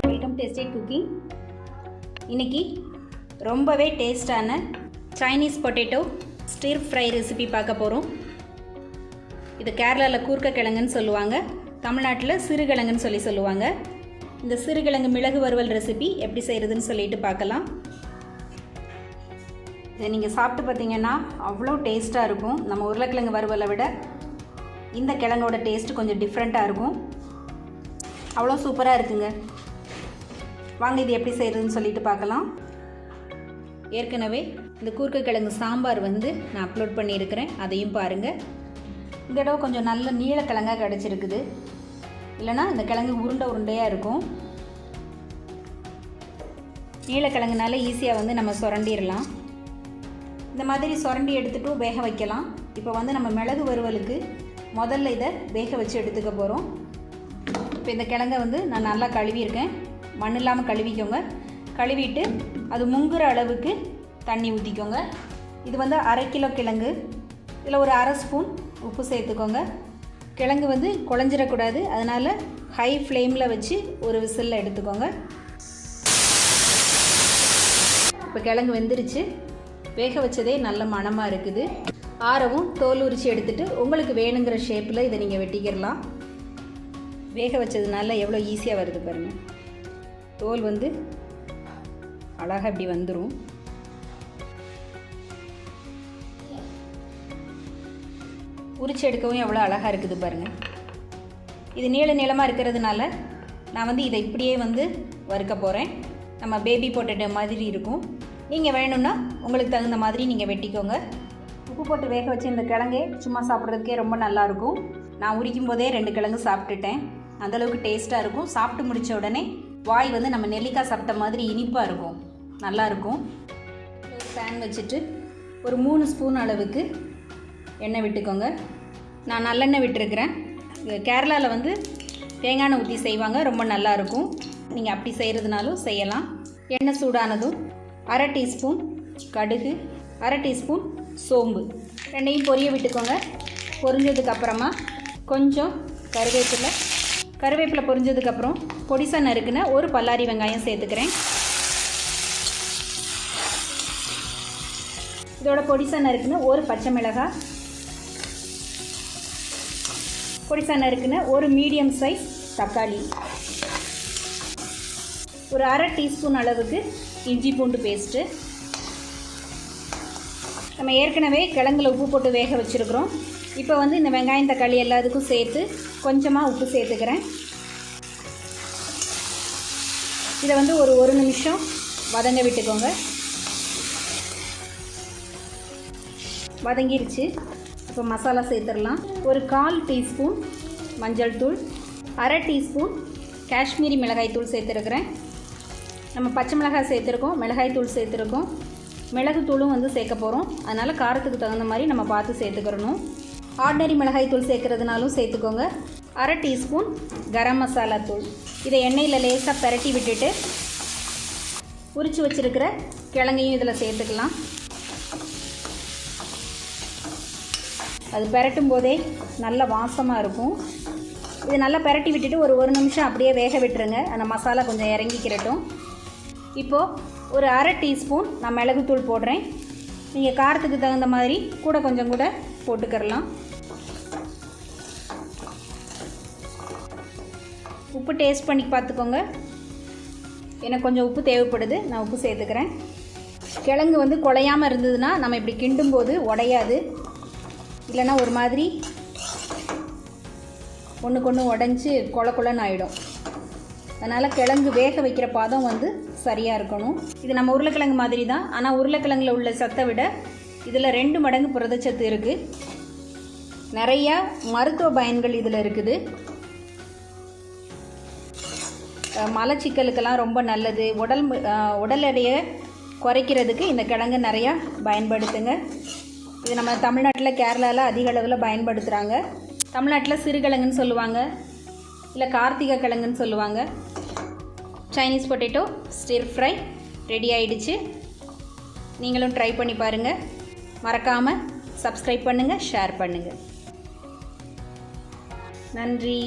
Welcome tasty cooking. இன்னைக்கு ரொம்பவே டேஸ்டான Chinese potato stir fry recipe பார்க்க போகிறோம். இது கேரளாவில் கூர்க்க கிழங்குன்னு சொல்லுவாங்க, தமிழ்நாட்டில் சிறுகிழங்குன்னு சொல்லுவாங்க. இந்த சிறுகிழங்கு மிளகு வறுவல் ரெசிபி எப்படி செய்கிறதுன்னு சொல்லிட்டு பார்க்கலாம். இதை நீங்கள் சாப்பிட்டு பார்த்தீங்கன்னா அவ்வளோ டேஸ்ட்டாக இருக்கும். நம்ம உருளைக்கிழங்கு வறுவலை விட இந்த கிழங்கோட டேஸ்ட்டு கொஞ்சம் டிஃப்ரெண்ட்டாக இருக்கும். அவ்வளோ சூப்பராக இருக்குங்க. வாங்க இது எப்படி செய்கிறதுன்னு சொல்லிட்டு பார்க்கலாம். ஏற்கனவே இந்த கூர்க்க கிழங்கு சாம்பார் நான் அப்லோட் பண்ணியிருக்கிறேன், அதையும் பாருங்கள். இந்த தடவை கொஞ்சம் நல்ல நீளக்கிழங்காக கிடச்சிருக்குது, இல்லைனா இந்த கிழங்கு உருண்டையாக இருக்கும். நீளக்கிழங்குனால ஈஸியாக நம்ம சுரண்டிடலாம். இந்த மாதிரி சுரண்டி எடுத்துகிட்டு வேக வைக்கலாம். இப்போ நம்ம மிளகு வறுவலுக்கு முதல்ல இதை வேக வச்சு எடுத்துக்க போகிறோம். இப்போ இந்த கிழங்கை நான் நல்லா கழுவியிருக்கேன். மண் இல்லாமல் கழுவிக்கோங்க. கழுவிட்டு அது முங்குற அளவுக்கு தண்ணி ஊற்றிக்கோங்க. இது 1/2 கிலோ கிழங்கு. இதில் ஒரு 1/2 ஸ்பூன் உப்பு சேர்த்துக்கோங்க. கிழங்கு குழஞ்சிடக்கூடாது, அதனால் ஹை ஃப்ளேமில் வச்சு ஒரு விசிலில் எடுத்துக்கோங்க. இப்போ கிழங்கு வெந்துருச்சு. வேக வச்சதே நல்ல மணமாக இருக்குது. ஆரவும் தோல் உரித்து எடுத்துகிட்டு உங்களுக்கு வேணுங்கிற ஷேப்பில் இதை நீங்கள் வெட்டிக்கிடலாம். வேக வச்சதுனால எவ்வளோ ஈஸியாக வருது பாருங்கள். தோல் அழகாக இப்படி வந்துடும். உரிச்சு எடுக்கவும் எவ்வளோ அழகாக இருக்குது பாருங்கள். இது நீளமாக இருக்கிறதுனால நான் இதை இப்படியே வறுக்க போகிறேன். நம்ம பேபி பொட்டேட்டோ மாதிரி இருக்கும். நீங்கள் வேணும்னா உங்களுக்கு தகுந்த மாதிரி நீங்கள் வெட்டிக்கோங்க. உப்பு போட்டு வேக வச்சு இந்த கிழங்கே சும்மா சாப்பிட்றதுக்கே ரொம்ப நல்லாயிருக்கும். நான் உரிக்கும் போதே 2 கிழங்கு சாப்பிட்டுட்டேன். அந்தளவுக்கு டேஸ்ட்டாக இருக்கும். சாப்பிட்டு முடித்த உடனே வாய் நம்ம நெல்லிக்காய் சாப்பிட்ட மாதிரி இனிப்பாக இருக்கும், நல்லாயிருக்கும். ஒரு பேன் வச்சுட்டு ஒரு 3 ஸ்பூன் அளவுக்கு எண்ணெய் விட்டுக்கோங்க. நான் நல்லெண்ணெய் விட்டுருக்கிறேன். கேரளாவில் தேங்காய் எண்ணெய் ஊற்றி செய்வாங்க, ரொம்ப நல்லாயிருக்கும். நீங்கள் அப்படி செய்கிறதுனாலும் செய்யலாம். எண்ணெய் சூடானதும் 1/2 டீஸ்பூன் கடுகு, 1/2 டீஸ்பூன் சோம்பு ரெண்டையும் பொரிய விட்டுக்கோங்க. பொரிஞ்சதுக்கப்புறமா கொஞ்சம் கருவேப்பிலை பொரிஞ்சதுக்கப்புறம் பொடிசா நறுக்குன ஒரு பல்லாரி வெங்காயம் சேர்த்துக்கிறேன். இதோட பொடிசா நறுக்குன ஒரு பச்சை மிளகாய், பொடிசா நறுக்குன ஒரு மீடியம் சைஸ் தக்காளி, ஒரு 1/2 டீஸ்பூன் அளவுக்கு இஞ்சி பூண்டு பேஸ்ட்டு. நம்ம ஏற்கனவே கிழங்குல உப்பு போட்டு வேக வச்சுருக்குறோம். இப்போ இந்த வெங்காயம் தக்காளி எல்லாத்துக்கும் சேர்த்து கொஞ்சமாக உப்பு சேர்த்துக்கிறேன். இதை ஒரு நிமிஷம் வதங்க விட்டுக்கோங்க. வதங்கிருச்சு. இப்போ மசாலா சேர்த்துடலாம். ஒரு 1/4 டீஸ்பூன் மஞ்சள் தூள், 1/2 டீஸ்பூன் காஷ்மீரி மிளகாய் தூள் சேர்த்துருக்குறேன். நம்ம பச்சை மிளகாய் சேர்த்துருக்கோம், மிளகாய் தூள் சேர்த்துருக்கோம், மிளகு தூளும் சேர்க்க போகிறோம். அதனால் காரத்துக்கு தகுந்த மாதிரி நம்ம பார்த்து சேர்த்துக்கிறணும். ஆர்டினரி மிளகாய் தூள் சேர்க்குறதுனாலும் சேர்த்துக்கோங்க. 1/2 டீஸ்பூன் கரம் மசாலா தூள். இதை எண்ணெயில் லேசாக பரட்டி விட்டுட்டு உரித்து வச்சுருக்கிற கிழங்கையும் இதில் சேர்த்துக்கலாம். அது பரட்டும் போதே நல்ல வாசமாக இருக்கும். இது நல்லா பரட்டி விட்டுட்டு ஒரு நிமிஷம் அப்படியே வேக விட்டுருங்க. அந்த மசாலா கொஞ்சம் இறங்கிக்கிறட்டும். இப்போது ஒரு 1/2 டீஸ்பூன் நான் மிளகுத்தூள் போடுறேன். நீங்கள் காரத்துக்கு தகுந்த மாதிரி கொஞ்சம் கூட போட்டுக்கிறலாம். உப்பு டேஸ்ட் பண்ணி பார்த்துக்கோங்க. எனக்கு கொஞ்சம் உப்பு தேவைப்படுது, நான் உப்பு சேர்த்துக்கிறேன். கிழங்கு குழையாமல் இருந்ததுன்னா நம்ம இப்படி கிண்டும்போது உடையாது, இல்லைன்னா ஒரு மாதிரி ஒன்றுக்கு உடஞ்சி கொலன்னு ஆகிடும். அதனால் கிழங்கு வேக வைக்கிற பாதம் சரியாக இருக்கணும். இது நம்ம உருளைக்கிழங்கு மாதிரி தான், ஆனால் உருளைக்கிழங்கில் உள்ள சத்தை விட இதில் 2 மடங்கு புரதச்சத்து இருக்குது. நிறையா மருத்துவ பயன்கள் இதில் இருக்குது. மலச்சிக்கலுக்கெல்லாம் ரொம்ப நல்லது. உடல் எடையை குறைக்கிறதுக்கு இந்த கிழங்கு நிறையா பயன்படுத்துங்க. இது நம்ம தமிழ்நாட்டில் கேரளாவில் அதிக அளவில் பயன்படுத்துகிறாங்க. தமிழ்நாட்டில் சிறுகிழங்குன்னு சொல்லுவாங்க, இல்லை கார்த்திகை கிழங்குன்னு சொல்லுவாங்க. Chinese potato stir fry ready ஆகிடுச்சு. நீங்களும் ட்ரை பண்ணி பாருங்கள். மறக்காமல் சப்ஸ்கிரைப் பண்ணுங்கள், ஷேர் பண்ணுங்கள். நன்றி.